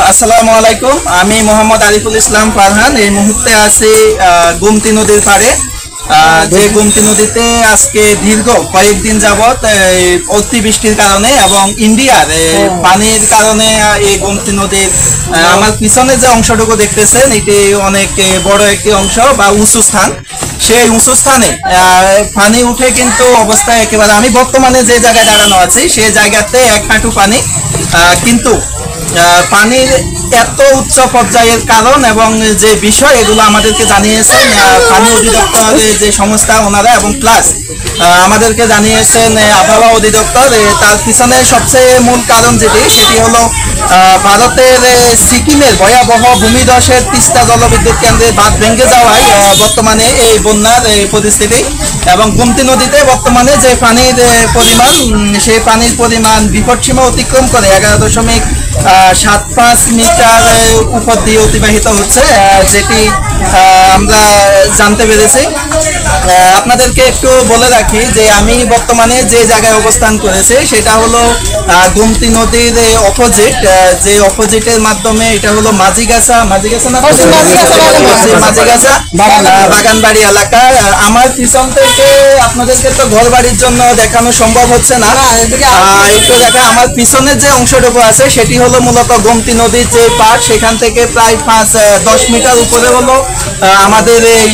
আসসালামু আলাইকুম। আমি মোহাম্মদ আরিফুল ইসলাম ফারহান। এই মুহূর্তে আছি গোমতী নদীর পাড়ে। যে গোমতী নদীতে আজকে দীর্ঘ কয়েকদিন যাবৎ অতিবৃষ্টির কারণে এবং ইন্ডিয়ার পানির কারণে এই গোমতী নদীর আমার পিছনে যে অংশটুকু দেখতেছেন এটি অনেক বড় একটি অংশ বা উঁচু স্থান। সেই উঁচু স্থানে পানি উঠে কিন্তু অবস্থা একেবারে, আমি বর্তমানে যে জায়গায় দাঁড়ানো আছি সেই জায়গাতে এক হাঁটু পানি, কিন্তু পানির এত উচ্চ পর্যায়ের কারণ এবং যে বিষয় এগুলো আমাদেরকে জানিয়েছেন পানি অধিদপ্তরের যে সংস্থা ওনারা, এবং প্লাস আমাদেরকে জানিয়েছেন আবহাওয়া অধিদপ্তর। তার পিছনে সবচেয়ে মূল কারণ সেটি হলো ভারতের সিকিমের ভয়াবহ ভূমিধসের তিস্তা জলবিদ্যুৎ কেন্দ্রের বাঁধ ভেঙে যাওয়ায় বর্তমানে এই বন্যার পরিস্থিতি, এবং গোমতী নদীতে বর্তমানে যে পানির পরিমাণ, সেই পানির পরিমাণ বিপদসীমা অতিক্রম করে 11.75 মিটার উপর দিয়ে অতিবাহিত হচ্ছে, যেটি আমরা জানতে পেরেছি। আপনাদেরকে একটু বলে রাখি যে আমি বর্তমানে যে জায়গায় অবস্থান করেছি সেটা হলো গোমতী নদীর অপোজিট, যে অপোজিটের মাধ্যমে এটা হলো মাঝিগাছা বাগানবাড়ি এলাকা। আমার পিছন থেকে আপনাদেরকে তো ঘর বাড়ির জন্য দেখানো সম্ভব হচ্ছে না, একটু দেখা আমার পিছনের যে অংশটুকু আছে সেটি হলো মূলত গোমতী নদীর যে পাড়, সেখান থেকে প্রায় 5-10 মিটার উপরে হলো আমাদের এই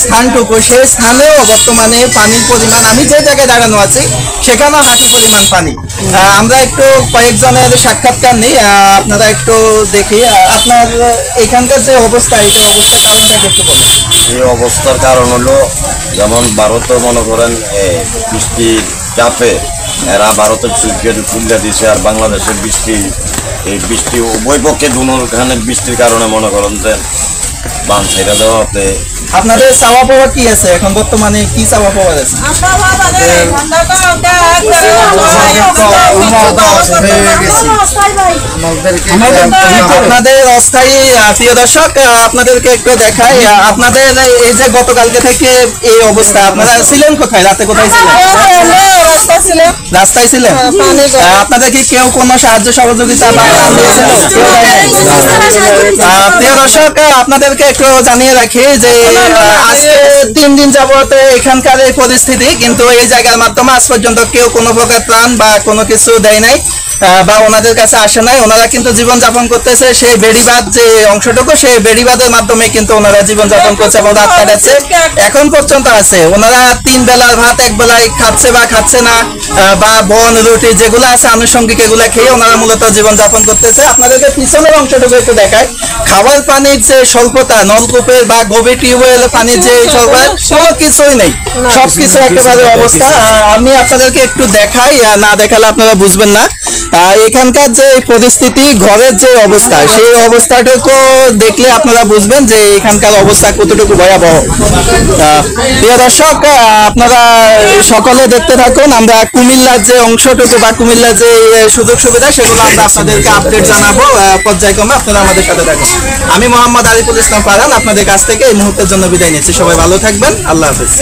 স্থানটুকু। সেই স্থানেও বর্তমানে পানির পরিমাণ, আমি যে জায়গায় দাঁড়ানো আছি সেখানেও হাঁটু পরিমাণ পানি। আমরা একটু কয়েকজনের সাক্ষাৎকার নিই, আপনারা একটু দেখি আপনার এখানকার যে অবস্থা, এই অবস্থার কারণটা একটু বলুন। এই অবস্থার কারণ হলো, যেমন ভারতে মনে করেন বৃষ্টির চাপে এরা ভারতের সুইচগেট খুলে দিছে, আর বাংলাদেশের এই বৃষ্টি উভয় পক্ষে দুখানে বৃষ্টির কারণে মনে করেন যে বান ছেড়ে দেওয়াতে। আপনাদের চাওয়া পাওয়া কি আছে এখন বর্তমানে, কি চাওয়া পাওয়া আছে? আপনাদের অস্থায়ী, প্রিয় দর্শক আপনাদেরকে একটু দেখাই, আপনাদের এই যে গতকালকে থেকে এই অবস্থা, আপনারা ছিলেন কোথায়, রাতে কোথায় ছিলেন? রাস্তায় ছিলেন। আপনাদের কি কেউ কোনো সাহায্য সহযোগিতা বা প্রিয় দর্শক আপনাদেরকে একটু জানিয়ে রাখি যে আজকে 3 দিন যাবত এখানকার এই পরিস্থিতি, কিন্তু এই জায়গার মাধ্যমে আজ পর্যন্ত কেউ কোনো প্রকার ত্রাণ বা কোনো কিছু দেয় নাই বা ওনাদের কাছে আসে নাই। ওনারা কিন্তু জীবনযাপন করতেছে সেই বেড়িবাঁধ যে অংশটুকু, সেই বেড়িবাঁধের মাধ্যমে কিন্তু ওনারা জীবনযাপন করছে এবং রাত কাটাচ্ছে, এখন পর্যন্ত আছে। ওনারা 3 বেলার ভাত 1 বেলায় খাচ্ছে বা খাচ্ছে না, বা বন রুটি যেগুলো আছে আনুষঙ্গিক এগুলা খেয়ে ওনারা মূলত জীবনযাপন করতেছে। আপনাদেরকে পিছনের অংশটুকু একটু দেখায়, খাবার পানির যে স্বল্পতা, নলকূপের বা গভীর টিউবওয়েল পানির যে স্বল্পতা, কোনো কিছুই নেই, সবকিছু একেবারে অবস্থা। আমি আপনাদেরকে একটু দেখাই, না দেখালে আপনারা বুঝবেন না এখানকার যে পরিস্থিতি, ঘরের যে অবস্থা, সেই অবস্থাটুকু দেখলে আপনারা বুঝবেন যে এখানকার অবস্থা কতটুকু ভয়াবহ। প্রিয় দর্শক আপনারা সকলে দেখতে থাকুন, আমরা কুমিল্লার যে অংশটুকু বা কুমিল্লার যে সুযোগ সুবিধা সেগুলো আমরা আপনাদেরকে আপডেট জানাবো পর্যায়ক্রমে, আপনারা আমাদের সাথে থাকুন। আমি মোহাম্মদ আরিফুল ইসলাম ফারহান আপনাদের কাছ থেকে এই মুহূর্তের জন্য বিদায় নিচ্ছি। সবাই ভালো থাকবেন, আল্লাহ হাফেজ।